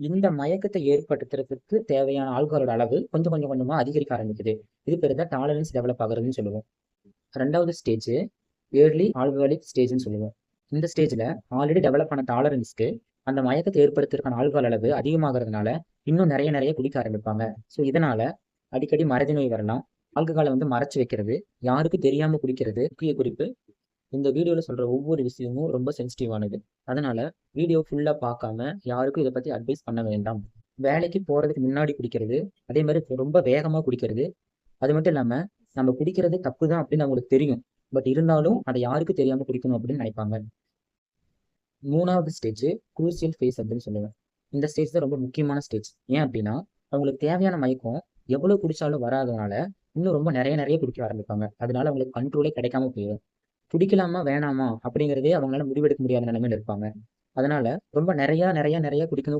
இந்த மயக்கத்தை ஏற்படுத்துறதுக்கு தேவையான ஆல்கஹாலோட அளவு கொஞ்சம் கொஞ்சம் கொஞ்சமா அதிகரிக்க ஆரம்பிக்குது. இது பேர் தான் டாலரன்ஸ் டெவலப் ஆகுறதுன்னு சொல்லுவோம். 2வது ஸ்டேஜ் ஏர்லி ஆல்கஹாலிக் ஸ்டேஜ்ன்னு சொல்லுவோம். இந்த ஸ்டேஜ்ல ஆல்ரெடி டெவலப் ஆன டாலரன்ஸ்க்கு அந்த மயக்கத்தை ஏற்படுத்துறதுக்கான ஆல்கஹால் அளவு அதிகமாகறதுனால இன்னும் நிறைய நிறைய குடிக்க ஆரம்பிப்பாங்க. ஸோ இதனால அடிக்கடி மறதி நோய் வரலாம். ஆல்கஹாலை வந்து மறைச்சு வைக்கிறது, யாருக்கு தெரியாம குடிக்கிறது. முக்கிய குறிப்பு, இந்த வீடியோல சொல்ற ஒவ்வொரு விஷயமும் ரொம்ப சென்சிட்டிவானது. அதனால வீடியோ ஃபுல்லா பார்க்காம யாருக்கும் இதை பத்தி அட்வைஸ் பண்ண வேண்டாம். வேலைக்கு போறதுக்கு முன்னாடி குடிக்கிறது, அதே மாதிரி ரொம்ப வேகமா குடிக்கிறது, அது மட்டும் இல்லாம நம்ம குடிக்கிறது தப்பு தான் அப்படின்னு அவங்களுக்கு தெரியும். பட் இருந்தாலும் அதை யாருக்கும் தெரியாம குடிக்கணும் அப்படின்னு நினைப்பாங்க. 3வது ஸ்டேஜ் குரூசியல் ஃபேஸ் அப்படின்னு சொல்லுவேன். இந்த ஸ்டேஜ் தான் ரொம்ப முக்கியமான ஸ்டேஜ். ஏன் அப்படின்னா அவங்களுக்கு தேவையான மயக்கம் எவ்வளவு குடிச்சாலும் வராதனால இன்னும் ரொம்ப நிறைய நிறைய குடிக்க ஆரம்பிப்பாங்க. அதனால அவங்களுக்கு கண்ட்ரோலே கிடைக்காம போயிடும். குடிக்கலாமா வேணாமா அப்படிங்கிறதே அவங்களால முடிவெடுக்க முடியாத நிலைமையில இருப்பாங்க. அதனால ரொம்ப நிறைய நிறைய நிறைய குடிக்கணும்